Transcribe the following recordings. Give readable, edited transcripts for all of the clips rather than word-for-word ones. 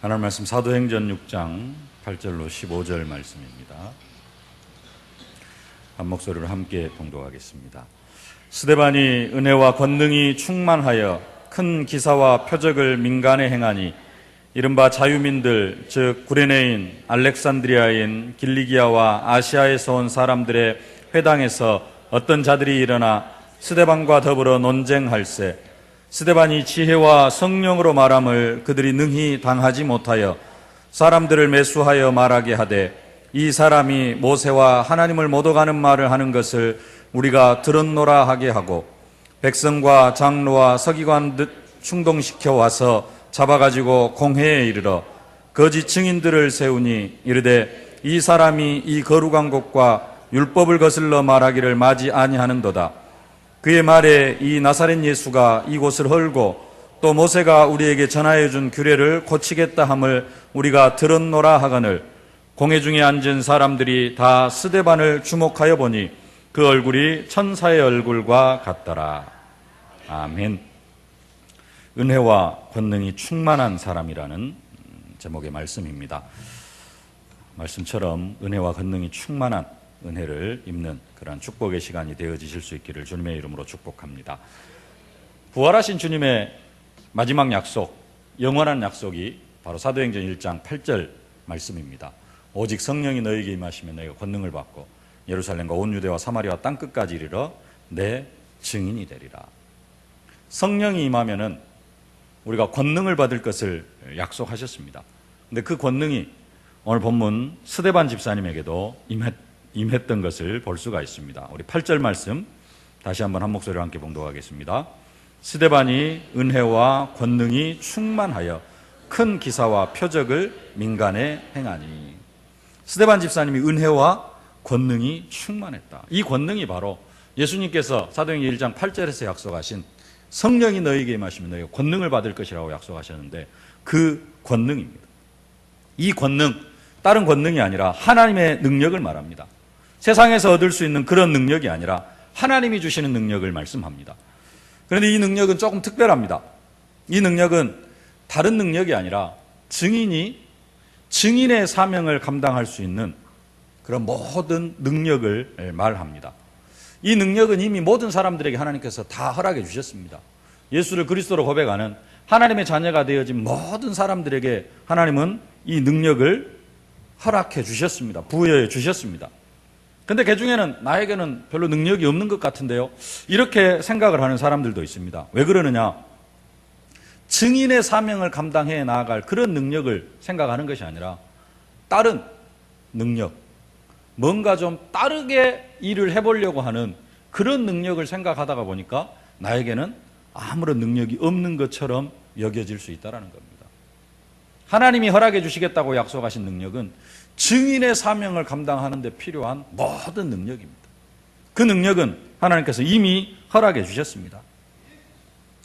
하나님 말씀 사도행전 6장 8절로 15절 말씀입니다. 한 목소리로 함께 봉독하겠습니다. 스데반이 은혜와 권능이 충만하여 큰 기사와 표적을 민간에 행하니 이른바 자유민들 즉 구레네인, 알렉산드리아인, 길리기아와 아시아에서 온 사람들의 회당에서 어떤 자들이 일어나 스데반과 더불어 논쟁할세 스데반이 지혜와 성령으로 말함을 그들이 능히 당하지 못하여 사람들을 매수하여 말하게 하되 이 사람이 모세와 하나님을 모독하는 말을 하는 것을 우리가 들었노라 하게 하고 백성과 장로와 서기관 충동시켜 와서 잡아가지고 공회에 이르러 거짓 증인들을 세우니 이르되 이 사람이 이 거룩한 곳과 율법을 거슬러 말하기를 마지 아니하는도다. 그의 말에 이 나사렛 예수가 이곳을 헐고 또 모세가 우리에게 전하여 준 규례를 고치겠다 함을 우리가 들었노라 하거늘 공회 중에 앉은 사람들이 다 스데반을 주목하여 보니 그 얼굴이 천사의 얼굴과 같더라. 아멘. 은혜와 권능이 충만한 사람이라는 제목의 말씀입니다. 말씀처럼 은혜와 권능이 충만한 은혜를 입는 그런 축복의 시간이 되어지실 수 있기를 주님의 이름으로 축복합니다. 부활하신 주님의 마지막 약속, 영원한 약속이 바로 사도행전 1장 8절 말씀입니다. 오직 성령이 너희에게 임하시면 너희가 권능을 받고 예루살렘과 온 유대와 사마리아 땅끝까지 이르러 내 증인이 되리라. 성령이 임하면은 우리가 권능을 받을 것을 약속하셨습니다. 근데 그 권능이 오늘 본문 스데반 집사님에게도 임했던 것을 볼 수가 있습니다. 우리 8절 말씀 다시 한번 한 목소리로 함께 봉독하겠습니다. 스데반이 은혜와 권능이 충만하여 큰 기사와 표적을 민간에 행하니. 스데반 집사님이 은혜와 권능이 충만했다. 이 권능이 바로 예수님께서 사도행전 1장 8절에서 약속하신 성령이 너희에게 임하시면 너희가 권능을 받을 것이라고 약속하셨는데 그 권능입니다. 이 권능, 다른 권능이 아니라 하나님의 능력을 말합니다. 세상에서 얻을 수 있는 그런 능력이 아니라 하나님이 주시는 능력을 말씀합니다. 그런데 이 능력은 조금 특별합니다. 이 능력은 다른 능력이 아니라 증인의 사명을 감당할 수 있는 그런 모든 능력을 말합니다. 이 능력은 이미 모든 사람들에게 하나님께서 다 허락해 주셨습니다. 예수를 그리스도로 고백하는 하나님의 자녀가 되어진 모든 사람들에게 하나님은 이 능력을 허락해 주셨습니다. 부여해 주셨습니다. 근데 그 중에는 나에게는 별로 능력이 없는 것 같은데요, 이렇게 생각을 하는 사람들도 있습니다. 왜 그러느냐? 증인의 사명을 감당해 나아갈 그런 능력을 생각하는 것이 아니라 다른 능력, 뭔가 좀 다르게 일을 해보려고 하는 그런 능력을 생각하다가 보니까 나에게는 아무런 능력이 없는 것처럼 여겨질 수 있다는 겁니다. 하나님이 허락해 주시겠다고 약속하신 능력은 증인의 사명을 감당하는 데 필요한 모든 능력입니다. 그 능력은 하나님께서 이미 허락해 주셨습니다.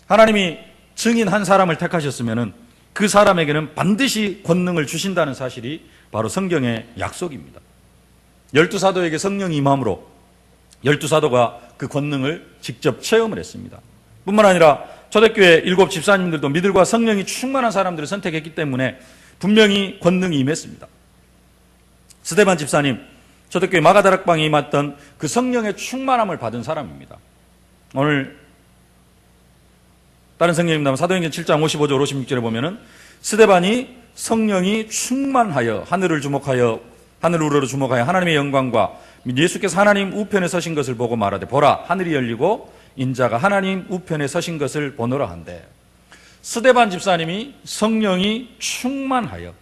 하나님이 증인 한 사람을 택하셨으면 그 사람에게는 반드시 권능을 주신다는 사실이 바로 성경의 약속입니다. 12사도에게 성령이 임함으로 12사도가 그 권능을 직접 체험을 했습니다. 뿐만 아니라 초대교회 7 집사님들도 믿음과 성령이 충만한 사람들을 선택했기 때문에 분명히 권능이 임했습니다. 스데반 집사님, 초대교회 마가다락방에 임했던 그 성령의 충만함을 받은 사람입니다. 오늘 다른 성경입니다. 사도행전 7장 55절 56절에 보면은 스데반이 성령이 충만하여 하늘을 우러러 주목하여 하나님의 영광과 예수께서 하나님 우편에 서신 것을 보고 말하되 보라 하늘이 열리고 인자가 하나님 우편에 서신 것을 보노라 한대. 스데반 집사님이 성령이 충만하여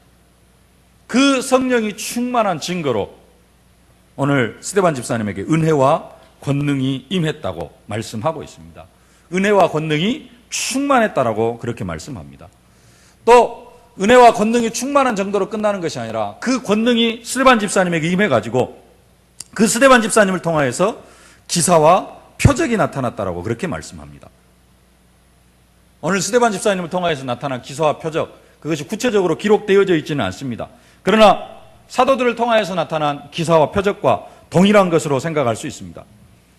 그 성령이 충만한 증거로 오늘 스데반 집사님에게 은혜와 권능이 임했다고 말씀하고 있습니다. 은혜와 권능이 충만했다라고 그렇게 말씀합니다. 또 은혜와 권능이 충만한 정도로 끝나는 것이 아니라 그 권능이 스데반 집사님에게 임해가지고 그 스데반 집사님을 통하여서 기사와 표적이 나타났다라고 그렇게 말씀합니다. 오늘 스데반 집사님을 통하여서 나타난 기사와 표적, 그것이 구체적으로 기록되어져 있지는 않습니다. 그러나 사도들을 통하여서 나타난 기사와 표적과 동일한 것으로 생각할 수 있습니다.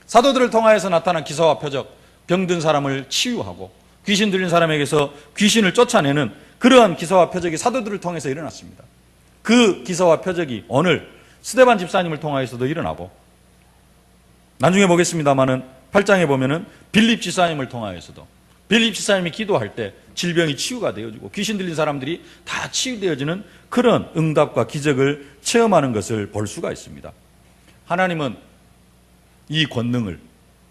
사도들을 통하여서 나타난 기사와 표적, 병든 사람을 치유하고 귀신 들린 사람에게서 귀신을 쫓아내는 그러한 기사와 표적이 사도들을 통해서 일어났습니다. 그 기사와 표적이 오늘 스데반 집사님을 통하여서도 일어나고, 나중에 보겠습니다마는 8장에 보면은 빌립 집사님을 통하여서도, 빌립 집사님이 기도할 때 질병이 치유가 되어지고 귀신 들린 사람들이 다 치유되어지는 그런 응답과 기적을 체험하는 것을 볼 수가 있습니다. 하나님은 이 권능을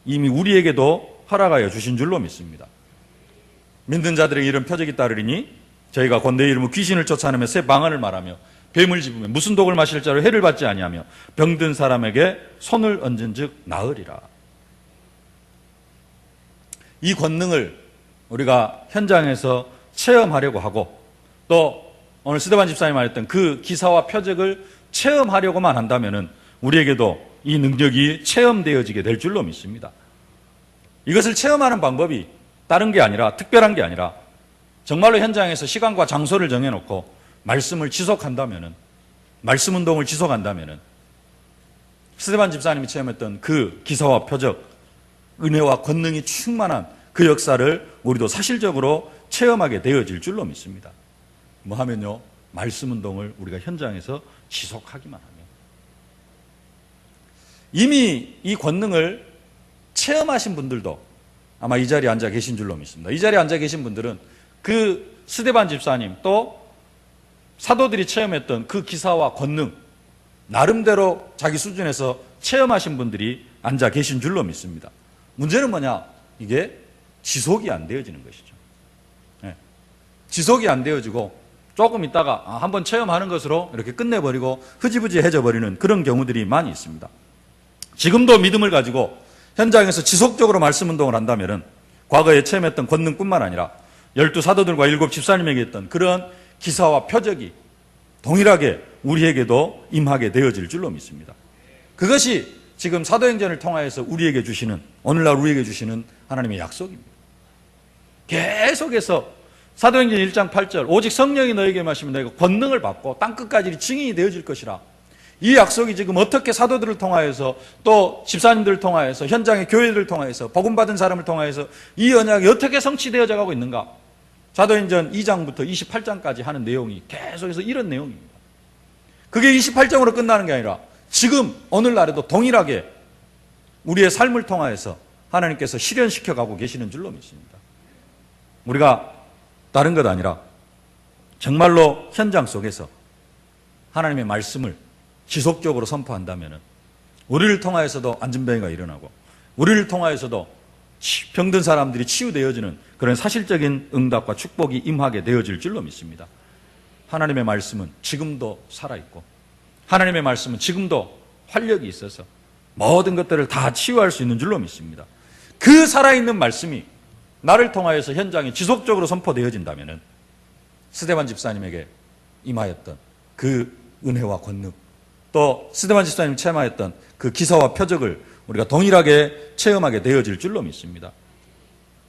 이미 우리에게도 허락하여 주신 줄로 믿습니다. 믿는 자들에게 이런 표적이 따르리니 저희가 권대의 이름으로 귀신을 쫓아내며 새 방언을 말하며 뱀을 집으며 무슨 독을 마실 자로 해를 받지 아니하며 병든 사람에게 손을 얹은즉 나으리라. 이 권능을 우리가 현장에서 체험하려고 하고, 또 오늘 스데반 집사님이 말했던 그 기사와 표적을 체험하려고만 한다면은 우리에게도 이 능력이 체험되어지게 될 줄로 믿습니다. 이것을 체험하는 방법이 다른 게 아니라, 특별한 게 아니라, 정말로 현장에서 시간과 장소를 정해놓고 말씀을 지속한다면은, 말씀 운동을 지속한다면은 스데반 집사님이 체험했던 그 기사와 표적, 은혜와 권능이 충만한 그 역사를 우리도 사실적으로 체험하게 되어질 줄로 믿습니다. 뭐 하면요? 말씀 운동을 우리가 현장에서 지속하기만 하면. 이미 이 권능을 체험하신 분들도 아마 이 자리에 앉아 계신 줄로 믿습니다. 이 자리에 앉아 계신 분들은 그 스데반 집사님, 또 사도들이 체험했던 그 기사와 권능, 나름대로 자기 수준에서 체험하신 분들이 앉아 계신 줄로 믿습니다. 문제는 뭐냐? 이게 지속이 안 되어지는 것이죠. 네. 지속이 안 되어지고 조금 있다가 한번 체험하는 것으로 이렇게 끝내버리고 흐지부지해져 버리는 그런 경우들이 많이 있습니다. 지금도 믿음을 가지고 현장에서 지속적으로 말씀 운동을 한다면 과거에 체험했던 권능뿐만 아니라 12 사도들과 7 집사님에게 했던 그런 기사와 표적이 동일하게 우리에게도 임하게 되어질 줄로 믿습니다. 그것이 지금 사도행전을 통하여서 우리에게 주시는, 오늘날 우리에게 주시는 하나님의 약속입니다. 계속해서 사도행전 1장 8절 오직 성령이 너에게 임하시면 너희가 권능을 받고 땅끝까지 증인이 되어질 것이라. 이 약속이 지금 어떻게 사도들을 통하여서, 또 집사님들을 통하여서, 현장의 교회들을 통하여서, 복음받은 사람을 통하여서 이 언약이 어떻게 성취되어져 가고 있는가? 사도행전 2장부터 28장까지 하는 내용이 계속해서 이런 내용입니다. 그게 28장으로 끝나는 게 아니라 지금 오늘날에도 동일하게 우리의 삶을 통하여서 하나님께서 실현시켜 가고 계시는 줄로 믿습니다. 우리가 다른 것 아니라 정말로 현장 속에서 하나님의 말씀을 지속적으로 선포한다면 우리를 통하여서도 안진병이가 일어나고, 우리를 통하여서도 병든 사람들이 치유되어지는 그런 사실적인 응답과 축복이 임하게 되어질 줄로 믿습니다. 하나님의 말씀은 지금도 살아있고, 하나님의 말씀은 지금도 활력이 있어서 모든 것들을 다 치유할 수 있는 줄로 믿습니다. 그 살아있는 말씀이 나를 통하여서 현장에 지속적으로 선포되어진다면 스데반 집사님에게 임하였던 그 은혜와 권능, 또 스데반 집사님이 체험하였던 그 기사와 표적을 우리가 동일하게 체험하게 되어질 줄로 믿습니다.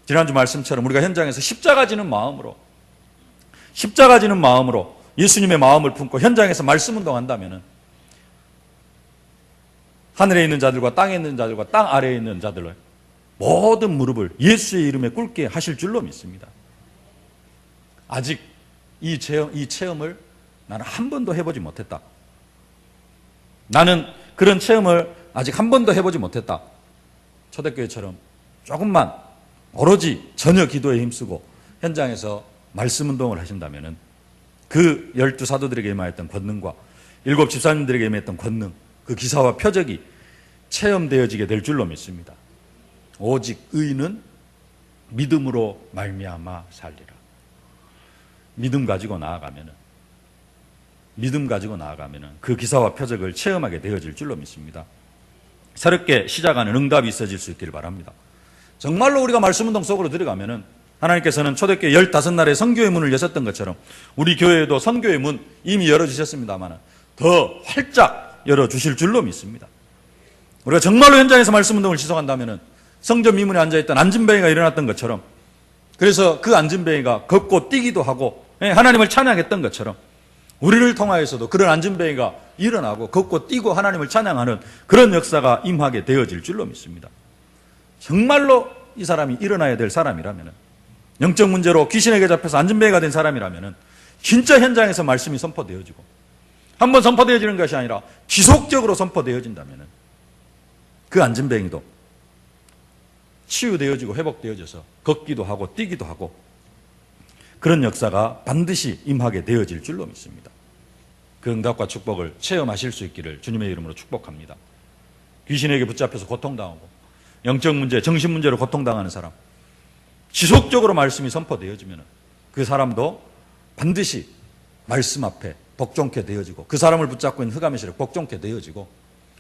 지난주 말씀처럼 우리가 현장에서 십자가 지는 마음으로 예수님의 마음을 품고 현장에서 말씀 운동한다면 하늘에 있는 자들과 땅에 있는 자들과 땅 아래에 있는 자들을 모든 무릎을 예수의 이름에 꿇게 하실 줄로 믿습니다. 아직 이 체험을 나는 한 번도 해보지 못했다. 나는 그런 체험을 아직 한 번도 해보지 못했다. 초대교회처럼 조금만 오로지 전혀 기도에 힘쓰고 현장에서 말씀 운동을 하신다면 그 12 사도들에게 임하였던 권능과 7 집사님들에게 임했던 권능, 그 기사와 표적이 체험되어지게 될 줄로 믿습니다. 오직 의인은 믿음으로 말미암아 살리라. 믿음 가지고 나아가면 그 기사와 표적을 체험하게 되어질 줄로 믿습니다. 새롭게 시작하는 응답이 있어질 수 있기를 바랍니다. 정말로 우리가 말씀운동 속으로 들어가면 하나님께서는 초대교회 15날의 선교의 문을 여셨던 것처럼 우리 교회에도 선교의 문 이미 열어주셨습니다만 더 활짝 열어주실 줄로 믿습니다. 우리가 정말로 현장에서 말씀운동을 지속한다면 성전 미문에 앉아있던 안진뱅이가 일어났던 것처럼, 그래서 그 안진뱅이가 걷고 뛰기도 하고 하나님을 찬양했던 것처럼 우리를 통하여서도 그런 안진뱅이가 일어나고 걷고 뛰고 하나님을 찬양하는 그런 역사가 임하게 되어질 줄로 믿습니다. 정말로 이 사람이 일어나야 될 사람이라면 영적 문제로 귀신에게 잡혀서 안진뱅이가 된 사람이라면 진짜 현장에서 말씀이 선포되어지고, 한번 선포되어지는 것이 아니라 지속적으로 선포되어진다면 그 안진뱅이도 치유되어지고 회복되어져서 걷기도 하고 뛰기도 하고 그런 역사가 반드시 임하게 되어질 줄로 믿습니다. 그 응답과 축복을 체험하실 수 있기를 주님의 이름으로 축복합니다. 귀신에게 붙잡혀서 고통당하고 영적 문제, 정신 문제로 고통당하는 사람, 지속적으로 말씀이 선포되어지면 그 사람도 반드시 말씀 앞에 복종케 되어지고, 그 사람을 붙잡고 있는 흑암의 세력 복종케 되어지고,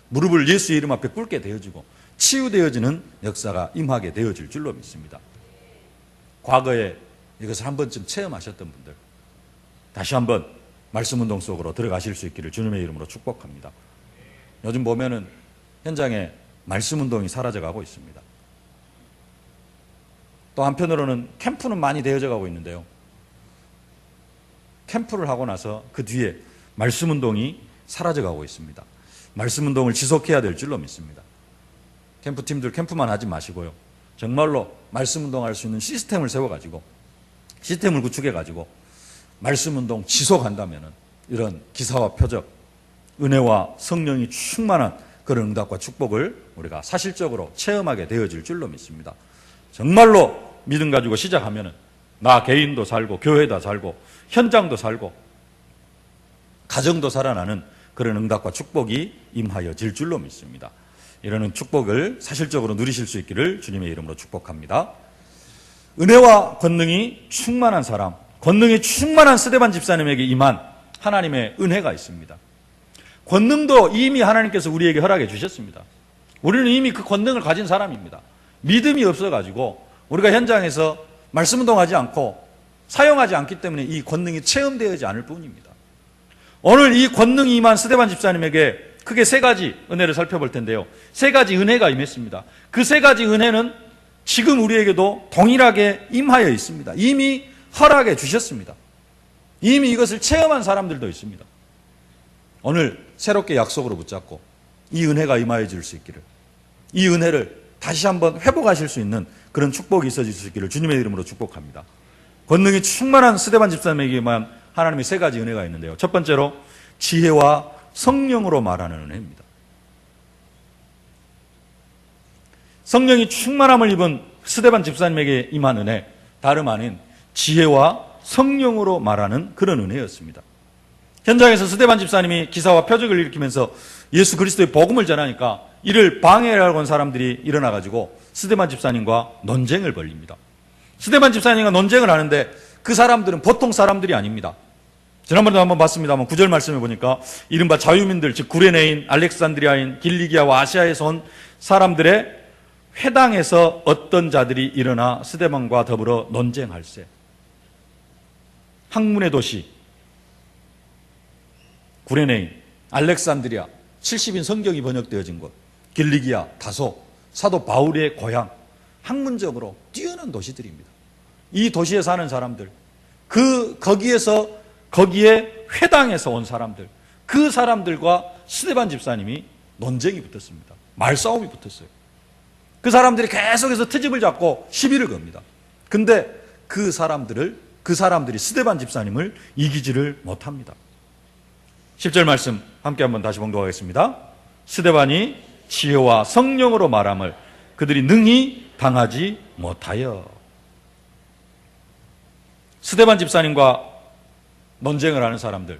무릎을 예수의 이름 앞에 꿇게 되어지고 치유되어지는 역사가 임하게 되어질 줄로 믿습니다. 과거에 이것을 한 번쯤 체험하셨던 분들, 다시 한번 말씀운동 속으로 들어가실 수 있기를 주님의 이름으로 축복합니다. 요즘 보면은 현장에 말씀운동이 사라져가고 있습니다. 또 한편으로는 캠프는 많이 되어져 가고 있는데요, 캠프를 하고 나서 그 뒤에 말씀운동이 사라져가고 있습니다. 말씀운동을 지속해야 될 줄로 믿습니다. 캠프팀들 캠프만 하지 마시고요, 정말로 말씀운동할 수 있는 시스템을 세워가지고, 시스템을 구축해가지고 말씀운동 지속한다면 이런 기사와 표적, 은혜와 성령이 충만한 그런 응답과 축복을 우리가 사실적으로 체험하게 되어질 줄로 믿습니다. 정말로 믿음 가지고 시작하면 나 개인도 살고 교회도 살고 현장도 살고 가정도 살아나는 그런 응답과 축복이 임하여질 줄로 믿습니다. 이러는 축복을 사실적으로 누리실 수 있기를 주님의 이름으로 축복합니다. 은혜와 권능이 충만한 사람, 권능이 충만한 스데반 집사님에게 임한 하나님의 은혜가 있습니다. 권능도 이미 하나님께서 우리에게 허락해 주셨습니다. 우리는 이미 그 권능을 가진 사람입니다. 믿음이 없어가지고 우리가 현장에서 말씀운동하지 않고 사용하지 않기 때문에 이 권능이 체험되어지지 않을 뿐입니다. 오늘 이 권능이 임한 스데반 집사님에게 크게 세 가지 은혜를 살펴볼 텐데요, 세 가지 은혜가 임했습니다. 그 세 가지 은혜는 지금 우리에게도 동일하게 임하여 있습니다. 이미 허락해 주셨습니다. 이미 이것을 체험한 사람들도 있습니다. 오늘 새롭게 약속으로 붙잡고 이 은혜가 임하여질 수 있기를, 이 은혜를 다시 한번 회복하실 수 있는 그런 축복이 있어질 수 있기를 주님의 이름으로 축복합니다. 권능이 충만한 스데반 집사님에게만 하나님의 세 가지 은혜가 있는데요, 첫 번째로 지혜와 성령으로 말하는 은혜입니다. 성령이 충만함을 입은 스데반 집사님에게 임한 은혜, 다름 아닌 지혜와 성령으로 말하는 그런 은혜였습니다. 현장에서 스데반 집사님이 기사와 표적을 일으키면서 예수 그리스도의 복음을 전하니까 이를 방해하려고 한 사람들이 일어나가지고 스데반 집사님과 논쟁을 벌입니다. 스데반 집사님과 논쟁을 하는데 그 사람들은 보통 사람들이 아닙니다. 지난번에도 한번 봤습니다만 9절 말씀해 보니까 이른바 자유민들, 즉 구레네인, 알렉산드리아인, 길리기아와 아시아에서 온 사람들의 회당에서 어떤 자들이 일어나 스데반과 더불어 논쟁할세. 학문의 도시 구레네인, 알렉산드리아, 70인 성경이 번역되어진 곳, 길리기아, 다소, 사도 바울의 고향, 학문적으로 뛰어난 도시들입니다. 이 도시에 사는 사람들, 거기에 회당에서 온 사람들, 그 사람들과 스데반 집사님이 논쟁이 붙었습니다. 말싸움이 붙었어요. 그 사람들이 계속해서 트집을 잡고 시비를 겁니다. 근데 그 사람들이 스데반 집사님을 이기지를 못합니다. 10절 말씀 함께 한번 다시 봉독하겠습니다. 스데반이 지혜와 성령으로 말함을 그들이 능히 당하지 못하여. 스데반 집사님과 논쟁을 하는 사람들,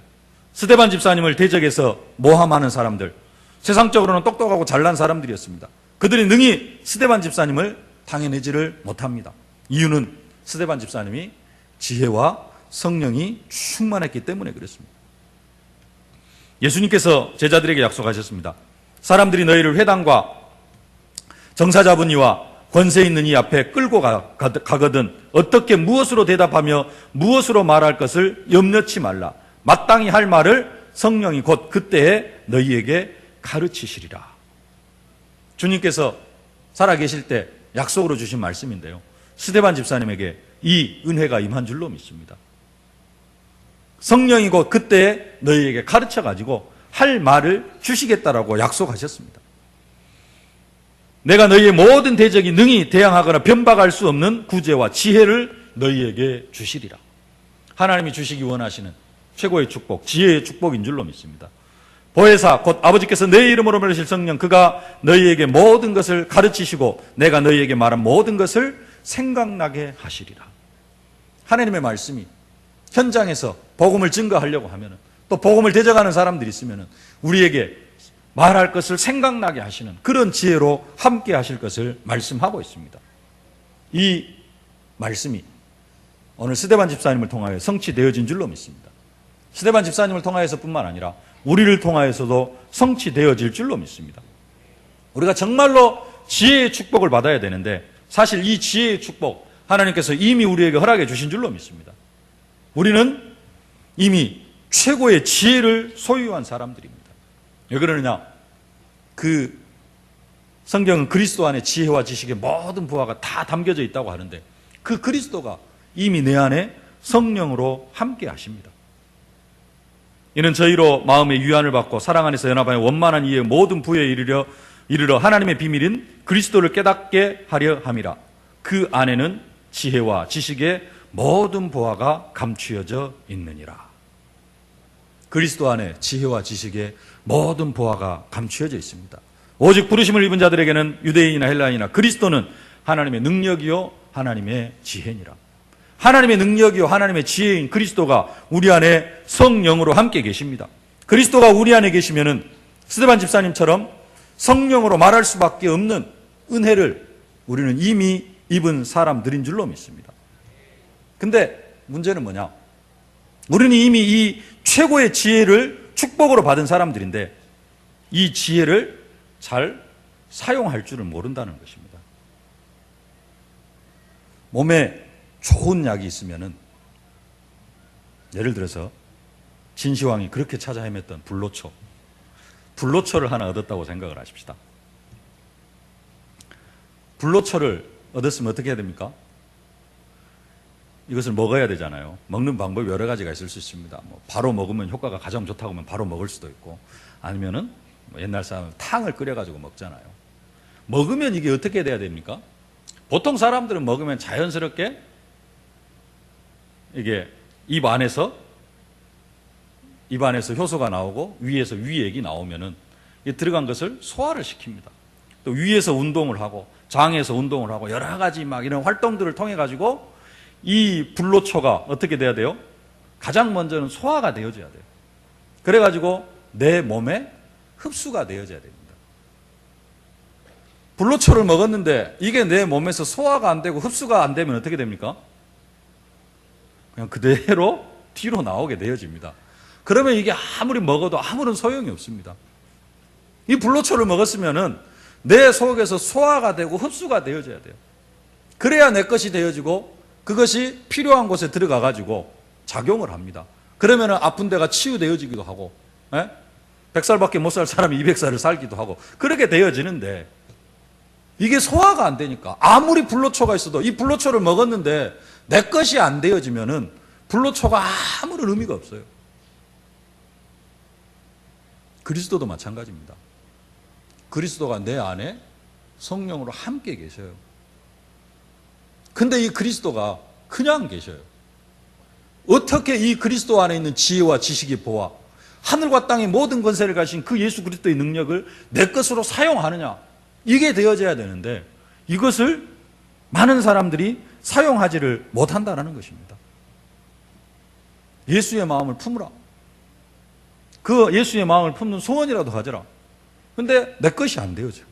스데반 집사님을 대적해서 모함하는 사람들, 세상적으로는 똑똑하고 잘난 사람들이었습니다. 그들이 능히 스데반 집사님을 당해내지를 못합니다. 이유는 스데반 집사님이 지혜와 성령이 충만했기 때문에 그렇습니다. 예수님께서 제자들에게 약속하셨습니다. 사람들이 너희를 회당과 정사 잡은 이와 권세 있는 이 앞에 끌고 가거든 어떻게 무엇으로 대답하며 무엇으로 말할 것을 염려치 말라. 마땅히 할 말을 성령이 곧 그때에 너희에게 가르치시리라. 주님께서 살아계실 때 약속으로 주신 말씀인데요, 스데반 집사님에게 이 은혜가 임한 줄로 믿습니다. 성령이 곧 그때에 너희에게 가르쳐가지고 할 말을 주시겠다라고 약속하셨습니다. 내가 너희의 모든 대적이 능히 대항하거나 변박할 수 없는 구제와 지혜를 너희에게 주시리라. 하나님이 주시기 원하시는 최고의 축복, 지혜의 축복인 줄로 믿습니다. 보혜사 곧 아버지께서 내 이름으로 보내실 성령, 그가 너희에게 모든 것을 가르치시고 내가 너희에게 말한 모든 것을 생각나게 하시리라. 하나님의 말씀이 현장에서 복음을 증거하려고 하면, 또 복음을 대적하는 사람들이 있으면 우리에게 말할 것을 생각나게 하시는 그런 지혜로 함께 하실 것을 말씀하고 있습니다. 이 말씀이 오늘 스데반 집사님을 통하여 성취되어진 줄로 믿습니다. 스데반 집사님을 통하여서뿐만 아니라 우리를 통하여서도 성취되어질 줄로 믿습니다. 우리가 정말로 지혜의 축복을 받아야 되는데, 사실 이 지혜의 축복 하나님께서 이미 우리에게 허락해 주신 줄로 믿습니다. 우리는 이미 최고의 지혜를 소유한 사람들입니다. 왜 그러느냐? 그 성경은 그리스도 안에 지혜와 지식의 모든 부하가 다 담겨져 있다고 하는데, 그 그리스도가 이미 내 안에 성령으로 함께 하십니다. 이는 저희로 마음의 유한을 받고 사랑 안에서 연합하여 원만한 이의 모든 부에 이르러 하나님의 비밀인 그리스도를 깨닫게 하려 함이라. 그 안에는 지혜와 지식의 모든 보화가 감추어져 있느니라. 그리스도 안에 지혜와 지식의 모든 보화가 감추어져 있습니다. 오직 부르심을 입은 자들에게는 유대인이나 헬라인이나 그리스도는 하나님의 능력이요 하나님의 지혜니라. 하나님의 능력이요 하나님의 지혜인 그리스도가 우리 안에 성령으로 함께 계십니다. 그리스도가 우리 안에 계시면은 스데반 집사님처럼 성령으로 말할 수밖에 없는 은혜를 우리는 이미 입은 사람들인 줄로 믿습니다. 근데 문제는 뭐냐? 우리는 이미 이 최고의 지혜를 축복으로 받은 사람들인데 이 지혜를 잘 사용할 줄을 모른다는 것입니다. 몸에 좋은 약이 있으면은, 예를 들어서 진시황이 그렇게 찾아 헤맸던 불로초를 하나 얻었다고 생각을 하십시다. 불로초를 얻었으면 어떻게 해야 됩니까? 이것을 먹어야 되잖아요. 먹는 방법이 여러 가지가 있을 수 있습니다. 바로 먹으면 효과가 가장 좋다고 하면 바로 먹을 수도 있고, 아니면은 옛날 사람은 탕을 끓여가지고 먹잖아요. 먹으면 이게 어떻게 돼야 됩니까? 보통 사람들은 먹으면 자연스럽게 이게 입 안에서 효소가 나오고 위에서 위액이 나오면은 이 들어간 것을 소화를 시킵니다. 또 위에서 운동을 하고 장에서 운동을 하고 여러 가지 막 이런 활동들을 통해 가지고 이 불로초가 어떻게 돼야 돼요? 가장 먼저는 소화가 되어져야 돼요. 그래 가지고 내 몸에 흡수가 되어져야 됩니다. 불로초를 먹었는데 이게 내 몸에서 소화가 안 되고 흡수가 안 되면 어떻게 됩니까? 그냥 그대로 뒤로 나오게 되어집니다. 그러면 이게 아무리 먹어도 아무런 소용이 없습니다. 이 불로초를 먹었으면은 내 속에서 소화가 되고 흡수가 되어져야 돼요. 그래야 내 것이 되어지고 그것이 필요한 곳에 들어가 가지고 작용을 합니다. 그러면 아픈 데가 치유되어지기도 하고, 100살밖에 못 살 사람이 200살을 살기도 하고 그렇게 되어지는데, 이게 소화가 안 되니까 아무리 불로초가 있어도 이 불로초를 먹었는데 내 것이 안 되어지면은 불로초가 아무런 의미가 없어요. 그리스도도 마찬가지입니다. 그리스도가 내 안에 성령으로 함께 계셔요. 근데 이 그리스도가 그냥 계셔요. 어떻게 이 그리스도 안에 있는 지혜와 지식의 보화, 하늘과 땅의 모든 권세를 가진 그 예수 그리스도의 능력을 내 것으로 사용하느냐, 이게 되어져야 되는데 이것을 많은 사람들이 사용하지를 못한다는 것입니다. 예수의 마음을 품으라. 그 예수의 마음을 품는 소원이라도 가져라. 근데 내 것이 안 되어져.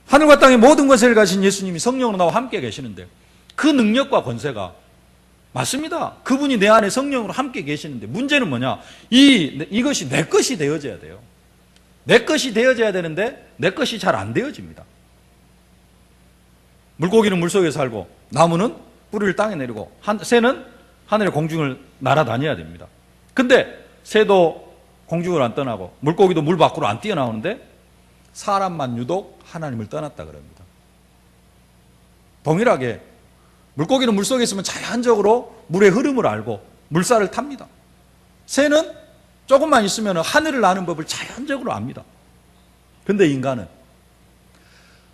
하늘과 땅의 모든 권세를 가진 예수님이 성령으로 나와 함께 계시는데 그 능력과 권세가 맞습니다. 그분이 내 안에 성령으로 함께 계시는데 문제는 뭐냐? 이것이 내 것이 되어져야 돼요. 내 것이 되어져야 되는데 내 것이 잘 안 되어집니다. 물고기는 물속에 살고 나무는 뿌리를 땅에 내리고 새는 하늘의 공중을 날아다녀야 됩니다. 근데 새도 공중을 안 떠나고 물고기도 물 밖으로 안 뛰어나오는데 사람만 유독 하나님을 떠났다 그럽니다. 동일하게 물고기는 물속에 있으면 자연적으로 물의 흐름을 알고 물살을 탑니다. 새는 조금만 있으면 하늘을 나는 법을 자연적으로 압니다. 근데 인간은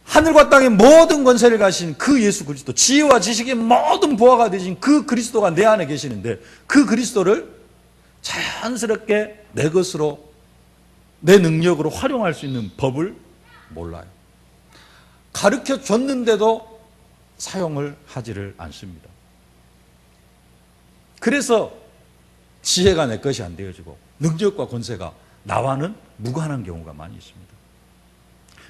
하늘과 땅의 모든 권세를 가신 그 예수 그리스도, 지혜와 지식의 모든 보화가 되신 그 그리스도가 내 안에 계시는데 그 그리스도를 자연스럽게 내 것으로, 내 능력으로 활용할 수 있는 법을 몰라요. 가르쳐 줬는데도 사용을 하지를 않습니다. 그래서 지혜가 내 것이 안 되어지고 능력과 권세가 나와는 무관한 경우가 많이 있습니다.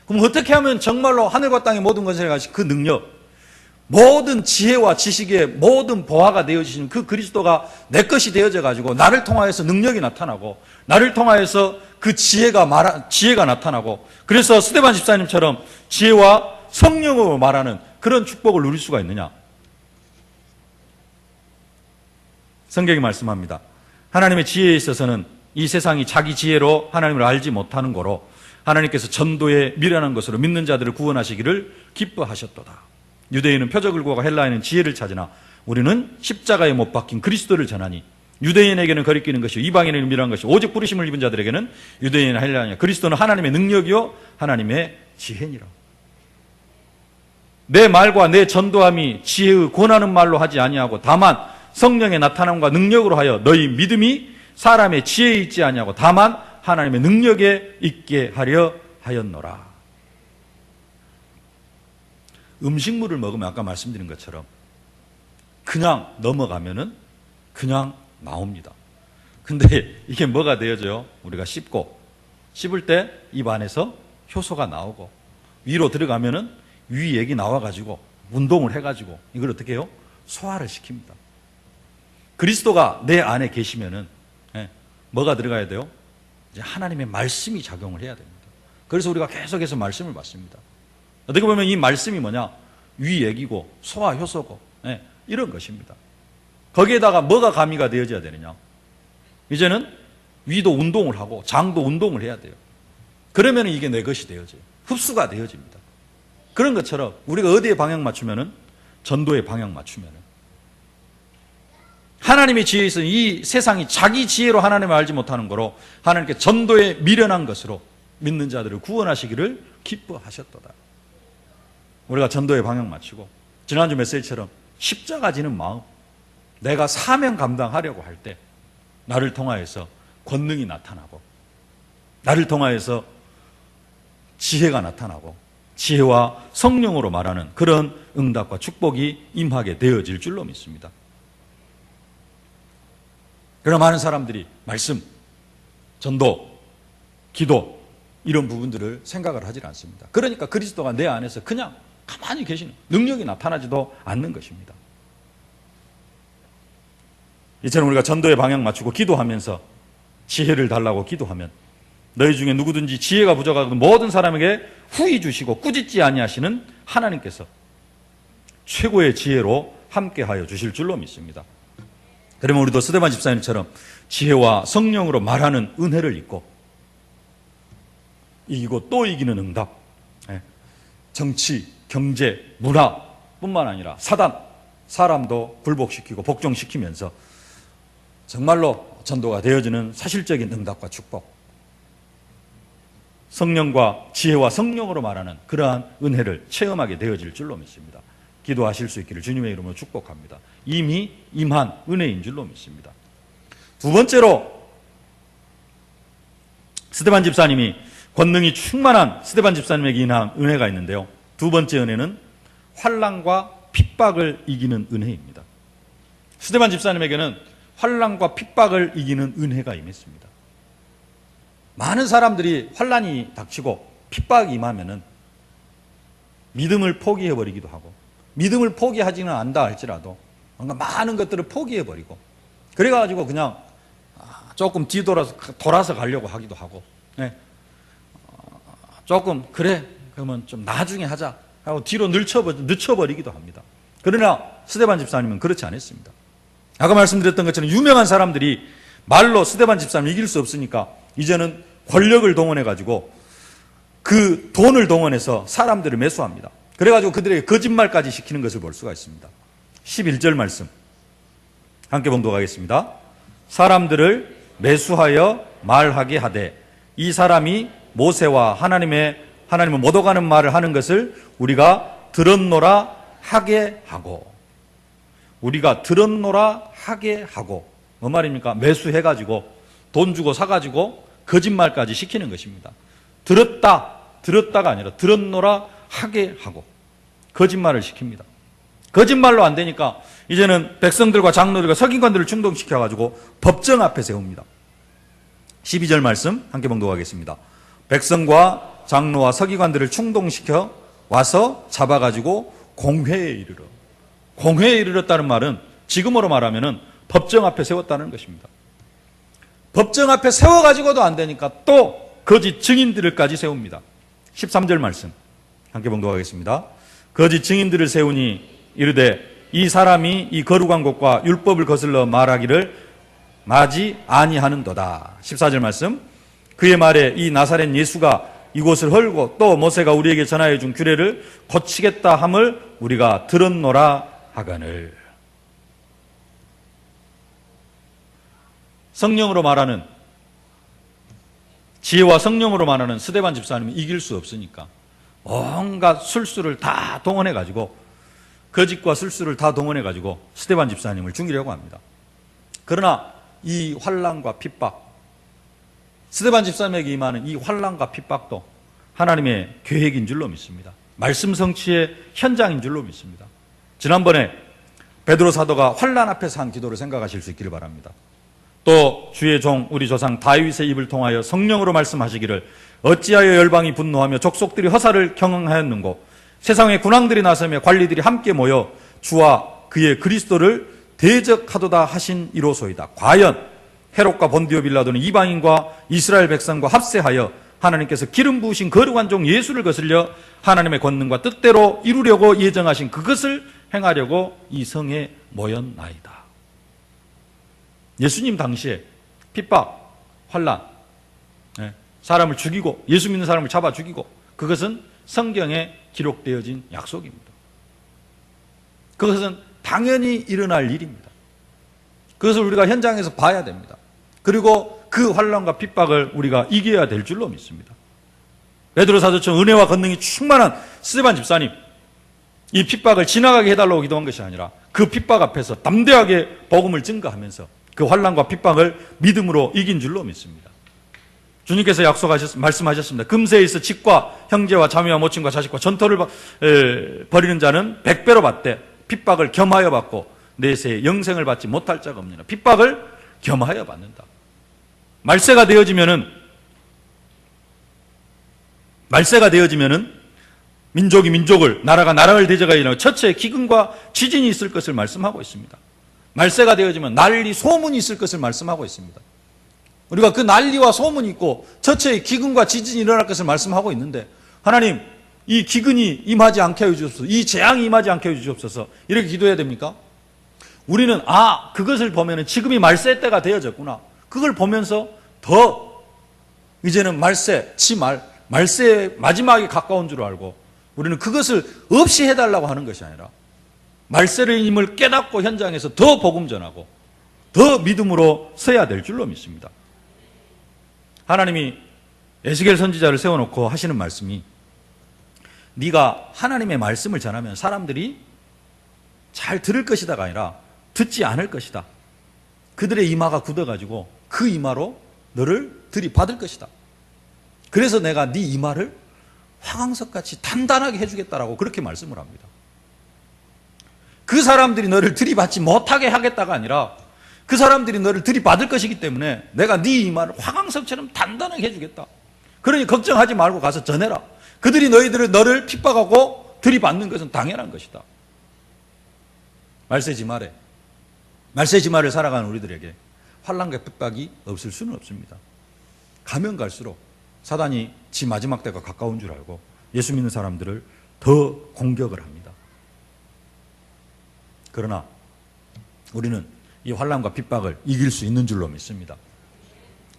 그럼 어떻게 하면 정말로 하늘과 땅의 모든 권세를 가진 그 능력, 모든 지혜와 지식의 모든 보화가 되어지시는 그 그리스도가 내 것이 되어져 가지고 나를 통하여서 능력이 나타나고 나를 통하여서 그 지혜가 나타나고, 그래서 스데반 집사님처럼 지혜와 성령으로 말하는 그런 축복을 누릴 수가 있느냐? 성경이 말씀합니다. 하나님의 지혜에 있어서는 이 세상이 자기 지혜로 하나님을 알지 못하는 거로 하나님께서 전도에 미련한 것으로 믿는 자들을 구원하시기를 기뻐하셨도다. 유대인은 표적을 구하고 헬라인은 지혜를 찾으나 우리는 십자가에 못 박힌 그리스도를 전하니 유대인에게는 거리끼는 것이요 이방인에게는 미련한 것이요 오직 부르심을 입은 자들에게는 유대인이나 헬라인이나 그리스도는 하나님의 능력이요 하나님의 지혜니라. 내 말과 내 전도함이 지혜의 권하는 말로 하지 아니하고 다만 성령의 나타남과 능력으로 하여 너희 믿음이 사람의 지혜에 있지 아니하고 다만 하나님의 능력에 있게 하려 하였노라. 음식물을 먹으면 아까 말씀드린 것처럼 그냥 넘어가면은 그냥 나옵니다. 근데 이게 뭐가 되어져요? 우리가 씹을 때 입 안에서 효소가 나오고 위로 들어가면은 위액이 나와가지고 운동을 해가지고 이걸 어떻게 해요? 소화를 시킵니다. 그리스도가 내 안에 계시면은 뭐가 들어가야 돼요? 이제 하나님의 말씀이 작용을 해야 됩니다. 그래서 우리가 계속해서 말씀을 받습니다. 어떻게 보면 이 말씀이 뭐냐? 위액이고 소화 효소고 이런 것입니다. 거기에다가 뭐가 가미가 되어져야 되느냐? 이제는 위도 운동을 하고 장도 운동을 해야 돼요. 그러면 이게 내 것이 되어져요. 흡수가 되어집니다. 그런 것처럼 우리가 어디에 방향 맞추면은 전도에 방향 맞추면은 하나님의 지혜에 있어서 이 세상이 자기 지혜로 하나님을 알지 못하는 거로 하나님께 전도에 미련한 것으로 믿는 자들을 구원하시기를 기뻐하셨도다. 우리가 전도에 방향 맞추고 지난주 메시지처럼 십자가 지는 마음, 내가 사명 감당하려고 할 때 나를 통하여서 권능이 나타나고 나를 통하여서 지혜가 나타나고 지혜와 성령으로 말하는 그런 응답과 축복이 임하게 되어질 줄로 믿습니다. 그러나 많은 사람들이 말씀, 전도, 기도 이런 부분들을 생각을 하지 않습니다. 그러니까 그리스도가 내 안에서 그냥 가만히 계시는 능력이 나타나지도 않는 것입니다. 이처럼 우리가 전도의 방향 맞추고 기도하면서 지혜를 달라고 기도하면 너희 중에 누구든지 지혜가 부족하거든 모든 사람에게 후히 주시고 꾸짖지 아니하시는 하나님께서 최고의 지혜로 함께하여 주실 줄로 믿습니다. 그러면 우리도 스데반 집사님처럼 지혜와 성령으로 말하는 은혜를 입고 이기고 또 이기는 응답, 정치, 경제, 문화뿐만 아니라 사단, 사람도 굴복시키고 복종시키면서 정말로 전도가 되어지는 사실적인 응답과 축복, 성령과 지혜와 성령으로 말하는 그러한 은혜를 체험하게 되어질 줄로 믿습니다. 기도하실 수 있기를 주님의 이름으로 축복합니다. 이미 임한 은혜인 줄로 믿습니다. 두 번째로 스데반 집사님이 권능이 충만한 스데반 집사님에게 인한 은혜가 있는데요. 두 번째 은혜는 환난과 핍박을 이기는 은혜입니다. 스데반 집사님에게는 환난과 핍박을 이기는 은혜가 임했습니다. 많은 사람들이 환난이 닥치고 핍박이 임하면은 믿음을 포기해버리기도 하고 믿음을 포기하지는 않다 할지라도 뭔가 많은 것들을 포기해버리고 그래가지고 그냥 조금 돌아서 가려고 하기도 하고 조금 그래 그러면 좀 나중에 하자 하고 뒤로 늦춰버리기도 합니다. 그러나 스데반 집사님은 그렇지 않았습니다. 아까 말씀드렸던 것처럼 유명한 사람들이 말로 스데반 집사님을 이길 수 없으니까 이제는 권력을 동원해가지고 그 돈을 동원해서 사람들을 매수합니다. 그래가지고 그들에게 거짓말까지 시키는 것을 볼 수가 있습니다. 11절 말씀 함께 봉독하겠습니다. 사람들을 매수하여 말하게 하되 이 사람이 모세와 하나님은 못 오가는 말을 하는 것을 우리가 들었노라 하게 하고, 우리가 들었노라 하게 하고, 뭐 말입니까? 매수해가지고 돈 주고 사가지고 거짓말까지 시키는 것입니다. 들었다가 아니라 들었노라 하게 하고 거짓말을 시킵니다. 거짓말로 안 되니까 이제는 백성들과 장로들과 서기관들을 충동시켜가지고 법정 앞에 세웁니다. 12절 말씀 함께 봉독하겠습니다. 백성과 장로와 서기관들을 충동시켜 와서 잡아가지고 공회에 이르러. 공회에 이르렀다는 말은 지금으로 말하면 법정 앞에 세웠다는 것입니다. 법정 앞에 세워가지고도 안 되니까 또 거짓 증인들을까지 세웁니다. 13절 말씀 함께 봉독하겠습니다. 거짓 증인들을 세우니 이르되 이 사람이 이 거룩한 곳과 율법을 거슬러 말하기를 마지 아니하는도다. 14절 말씀, 그의 말에 이 나사렛 예수가 이곳을 헐고 또 모세가 우리에게 전하여 준 규례를 고치겠다 함을 우리가 들었노라 하거늘. 성령으로 말하는, 지혜와 성령으로 말하는 스데반 집사님은 이길 수 없으니까 온갖 술수를 다 동원해가지고, 거짓과 술수를 다 동원해가지고 스데반 집사님을 죽이려고 합니다. 그러나 이 환난과 핍박, 스데반 집사님에게 임하는 이 환난과 핍박도 하나님의 계획인 줄로 믿습니다. 말씀 성취의 현장인 줄로 믿습니다. 지난번에 베드로 사도가 환난 앞에서 한 기도를 생각하실 수 있기를 바랍니다. 또 주의 종 우리 조상 다윗의 입을 통하여 성령으로 말씀하시기를 어찌하여 열방이 분노하며 족속들이 허사를 경응하였는고 세상의 군왕들이 나서며 관리들이 함께 모여 주와 그의 그리스도를 대적하도다 하신 이로소이다. 과연 헤롯과 본디오 빌라도는 이방인과 이스라엘 백성과 합세하여 하나님께서 기름 부으신 거룩한 종 예수를 거슬려 하나님의 권능과 뜻대로 이루려고 예정하신 그것을 행하려고 이 성에 모였나이다. 예수님 당시에 핍박, 환난, 사람을 죽이고 예수 믿는 사람을 잡아 죽이고, 그것은 성경에 기록되어진 약속입니다. 그것은 당연히 일어날 일입니다. 그것을 우리가 현장에서 봐야 됩니다. 그리고 그 환난과 핍박을 우리가 이겨야 될 줄로 믿습니다. 베드로 사도처럼 은혜와 권능이 충만한 스데반 집사님, 이 핍박을 지나가게 해달라고 기도한 것이 아니라 그 핍박 앞에서 담대하게 복음을 증거하면서 그 환난과 핍박을 믿음으로 이긴 줄로 믿습니다. 주님께서 말씀하셨습니다. 금세에 있어 직과 형제와 자매와 모친과 자식과 전토를 벌이는 자는 100배로 받되 핍박을 겸하여 받고 내세에 영생을 받지 못할 자가 없느니라. 핍박을 겸하여 받는다. 말세가 되어지면은 민족이 민족을, 나라가 나라를 대적하여 일어나고 첫째 기근과 지진이 있을 것을 말씀하고 있습니다. 말세가 되어지면 난리, 소문이 있을 것을 말씀하고 있습니다. 우리가 그 난리와 소문이 있고 첫째 기근과 지진이 일어날 것을 말씀하고 있는데, 하나님 이 기근이 임하지 않게 하여 주옵소서, 이 재앙이 임하지 않게 하여 주옵소서, 이렇게 기도해야 됩니까? 우리는 그것을 보면은 지금이 말세 때가 되어졌구나, 그걸 보면서 더 이제는 말세의 마지막에 가까운 줄 알고 우리는 그것을 없이 해달라고 하는 것이 아니라 말세의 힘을 깨닫고 현장에서 더 복음 전하고 더 믿음으로 서야 될 줄로 믿습니다. 하나님이 에스겔 선지자를 세워놓고 하시는 말씀이, 네가 하나님의 말씀을 전하면 사람들이 잘 들을 것이다가 아니라 듣지 않을 것이다. 그들의 이마가 굳어가지고 그 이마로 너를 들이받을 것이다. 그래서 내가 네 이마를 화강석같이 단단하게 해주겠다라고 그렇게 말씀을 합니다. 그 사람들이 너를 들이받지 못하게 하겠다가 아니라 그 사람들이 너를 들이받을 것이기 때문에 내가 네 이마를 화강석처럼 단단하게 해주겠다. 그러니 걱정하지 말고 가서 전해라. 그들이 너를 핍박하고 들이받는 것은 당연한 것이다. 말세지말을 살아가는 우리들에게 환난과 핍박이 없을 수는 없습니다. 가면 갈수록 사단이 지 마지막 때가 가까운 줄 알고 예수 믿는 사람들을 더 공격을 합니다. 그러나 우리는 이 환난과 핍박을 이길 수 있는 줄로 믿습니다.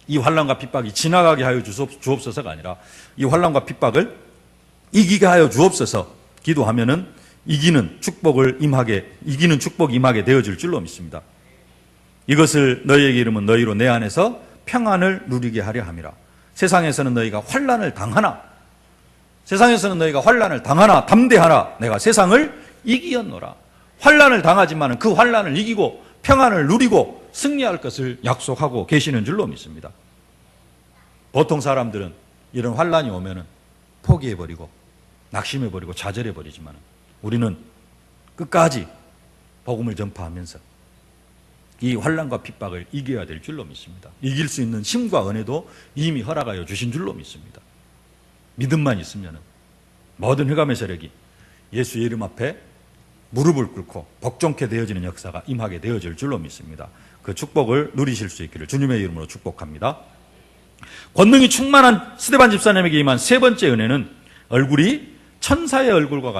이 환난과 핍박이 지나가게 하여 주옵소서가 아니라 이 환난과 핍박을 이기게 하여 주옵소서 기도하면은 이기는 축복이 임하게 되어질 줄로 믿습니다. 이것을 너희에게 이르면 너희로 내 안에서 평안을 누리게 하려 함이라. 세상에서는 너희가 환난을 당하나 세상에서는 너희가 환난을 당하나 담대하라 내가 세상을 이기었노라. 환난을 당하지만 그 환난을 이기고 평안을 누리고 승리할 것을 약속하고 계시는 줄로 믿습니다. 보통 사람들은 이런 환난이 오면은 포기해버리고 낙심해버리고 좌절해버리지만 우리는 끝까지 복음을 전파하면서 이 환난과 핍박을 이겨야 될 줄로 믿습니다. 이길 수 있는 힘과 은혜도 이미 허락하여 주신 줄로 믿습니다. 믿음만 있으면 모든 흑암의 세력이 예수의 이름 앞에 무릎을 꿇고 복종케 되어지는 역사가 임하게 되어질 줄로 믿습니다. 그 축복을 누리실 수 있기를 주님의 이름으로 축복합니다. 권능이 충만한 스데반 집사님에게 임한 세 번째 은혜는 얼굴이 천사의 얼굴과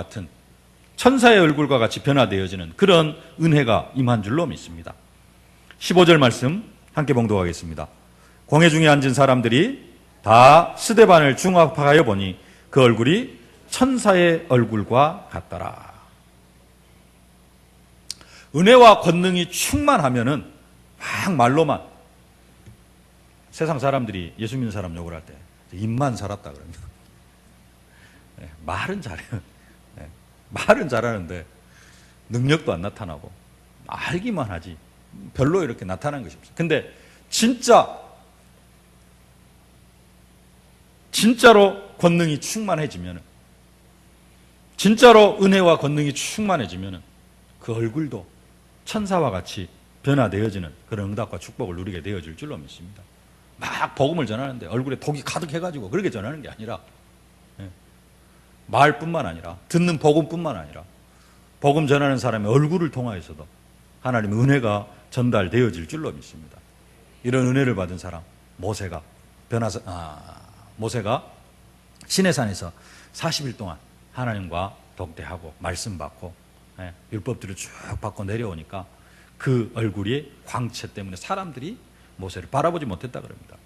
같이 변화되어지는 그런 은혜가 임한 줄로 믿습니다. 15절 말씀 함께 봉독하겠습니다. 공회 중에 앉은 사람들이 다 스데반을 중합하여 보니 그 얼굴이 천사의 얼굴과 같더라. 은혜와 권능이 충만하면은 막 말로만, 세상 사람들이 예수 믿는 사람 욕을 할 때 입만 살았다 그럽니다. 말은 잘해요. 말은 잘하는데 능력도 안 나타나고 알기만 하지 별로 이렇게 나타나는 것이 없어요. 근데 진짜로 권능이 충만해지면, 진짜로 은혜와 권능이 충만해지면 그 얼굴도 천사와 같이 변화되어지는 그런 응답과 축복을 누리게 되어질 줄로 믿습니다. 막 복음을 전하는데 얼굴에 독이 가득해가지고 그렇게 전하는 게 아니라, 말뿐만 아니라 듣는 복음뿐만 아니라 복음 전하는 사람의 얼굴을 통하여서도 하나님의 은혜가 전달되어질 줄로 믿습니다. 이런 은혜를 받은 사람, 모세가 시내산에서 40일 동안 하나님과 독대하고 말씀 받고 율법들을 쭉 받고 내려오니까 그 얼굴이 광채 때문에 사람들이 모세를 바라보지 못했다 그럽니다.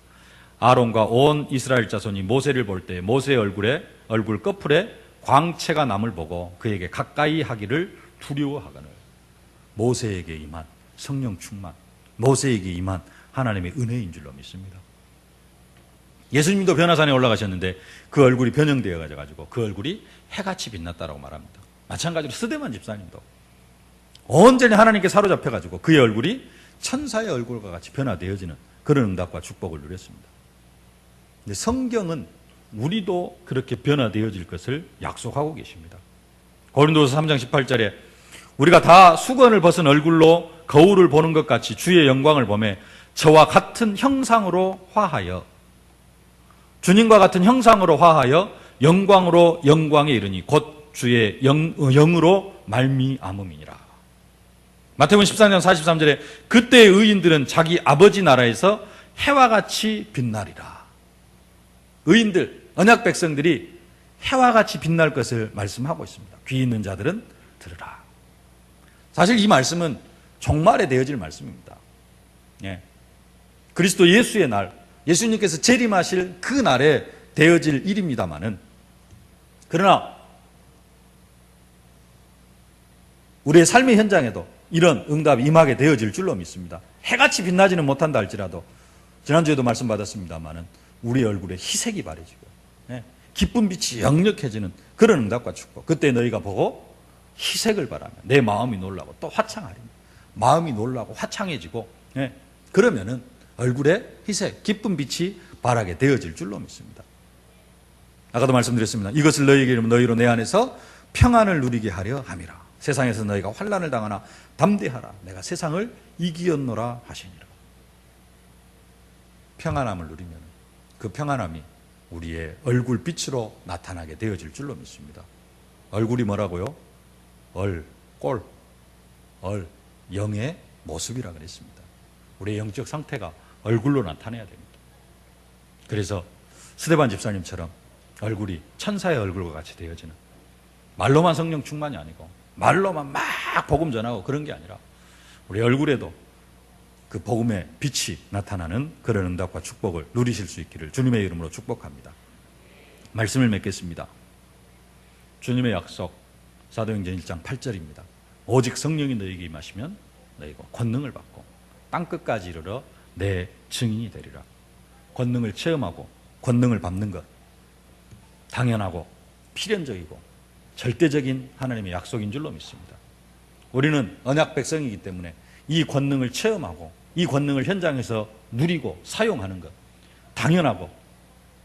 아론과 온 이스라엘 자손이 모세를 볼 때 모세의 얼굴 꺼풀에 광채가 남을 보고 그에게 가까이 하기를 두려워하거늘. 모세에게 임한 성령 충만, 모세에게 임한 하나님의 은혜인 줄로 믿습니다. 예수님도 변화산에 올라가셨는데 그 얼굴이 변형되어 가지고 그 얼굴이 해같이 빛났다라고 말합니다. 마찬가지로 스데반 집사님도 온전히 하나님께 사로잡혀 가지고 그의 얼굴이 천사의 얼굴과 같이 변화되어지는 그런 응답과 축복을 누렸습니다. 근데 성경은 우리도 그렇게 변화되어질 것을 약속하고 계십니다. 고린도서 3장 18절에 우리가 다 수건을 벗은 얼굴로 거울을 보는 것 같이 주의 영광을 보매 저와 같은 형상으로 화하여, 주님과 같은 형상으로 화하여 영광으로 영광에 이르니 곧 주의 영으로 말미암음이니라. 마태복음 14장 43절에 그때의 의인들은 자기 아버지 나라에서 해와 같이 빛나리라. 의인들, 언약 백성들이 해와 같이 빛날 것을 말씀하고 있습니다. 귀 있는 자들은 들으라. 사실 이 말씀은 종말에 되어질 말씀입니다. 그리스도 예수의 날, 예수님께서 재림하실 그 날에 되어질 일입니다마는, 그러나 우리의 삶의 현장에도 이런 응답이 임하게 되어질 줄로 믿습니다. 해같이 빛나지는 못한다 할지라도 지난주에도 말씀받았습니다마는 우리의 얼굴에 희색이 바래지고 기쁜 빛이 역력해지는 그런 응답과 축복, 그때 너희가 보고 희색을 바라며 내 마음이 놀라고 또 화창하리니, 마음이 놀라고 화창해지고 그러면은 얼굴에 희색, 기쁜 빛이 발하게 되어질 줄로 믿습니다. 아까도 말씀드렸습니다. 이것을 너희에게 이르면 너희로 내 안에서 평안을 누리게 하려 함이라. 세상에서 너희가 환난을 당하나 담대하라. 내가 세상을 이기었노라 하시니라. 평안함을 누리면 그 평안함이 우리의 얼굴빛으로 나타나게 되어질 줄로 믿습니다. 얼굴이 뭐라고요? 꼴, 영의 모습이라 그랬습니다. 우리의 영적 상태가 얼굴로 나타내야 됩니다. 그래서 스데반 집사님처럼 얼굴이 천사의 얼굴과 같이 되어지는, 말로만 성령 충만이 아니고 말로만 막 복음 전하고 그런 게 아니라 우리 얼굴에도 그 복음의 빛이 나타나는 그런 응답과 축복을 누리실 수 있기를 주님의 이름으로 축복합니다. 말씀을 맺겠습니다. 주님의 약속, 사도행전 1장 8절입니다. 오직 성령이 너희에게 임하시면 너희가 권능을 받고 땅끝까지 이르러 내 증인이 되리라. 권능을 체험하고 권능을 받는 것 당연하고 필연적이고 절대적인 하나님의 약속인 줄로 믿습니다. 우리는 언약 백성이기 때문에 이 권능을 체험하고 이 권능을 현장에서 누리고 사용하는 것, 당연하고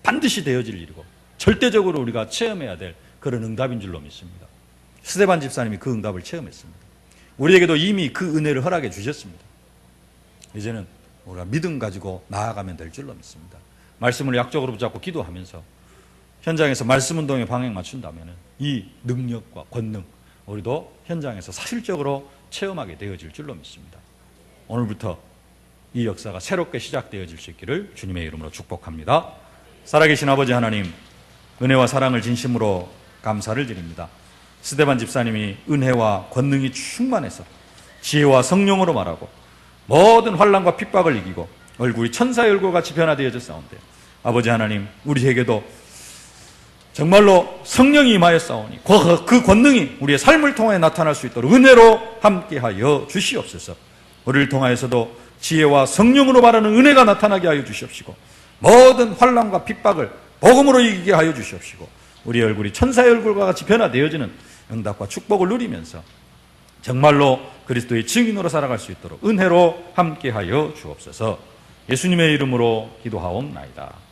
반드시 되어질 일이고 절대적으로 우리가 체험해야 될 그런 응답인 줄로 믿습니다. 스데반 집사님이 그 응답을 체험했습니다. 우리에게도 이미 그 은혜를 허락해 주셨습니다. 이제는 우리가 믿음 가지고 나아가면 될 줄로 믿습니다. 말씀을 약적으로 붙잡고 기도하면서 현장에서 말씀 운동에 방향 맞춘다면 이 능력과 권능 우리도 현장에서 사실적으로 체험하게 되어질 줄로 믿습니다. 오늘부터 이 역사가 새롭게 시작되어질 수 있기를 주님의 이름으로 축복합니다. 살아계신 아버지 하나님, 은혜와 사랑을 진심으로 감사를 드립니다. 스데반 집사님이 은혜와 권능이 충만해서 지혜와 성령으로 말하고 모든 환난과 핍박을 이기고 얼굴이 천사의 얼굴같이 변화되어졌사온데 아버지 하나님, 우리에게도 정말로 성령이 임하였사오니 그 권능이 우리의 삶을 통해 나타날 수 있도록 은혜로 함께하여 주시옵소서. 우리를 통하여서도 지혜와 성령으로 말하는 은혜가 나타나게 하여 주시옵시고 모든 환난과 핍박을 복음으로 이기게 하여 주시옵시고 우리의 얼굴이 천사의 얼굴과 같이 변화되어지는 응답과 축복을 누리면서 정말로 그리스도의 증인으로 살아갈 수 있도록 은혜로 함께하여 주옵소서. 예수님의 이름으로 기도하옵나이다.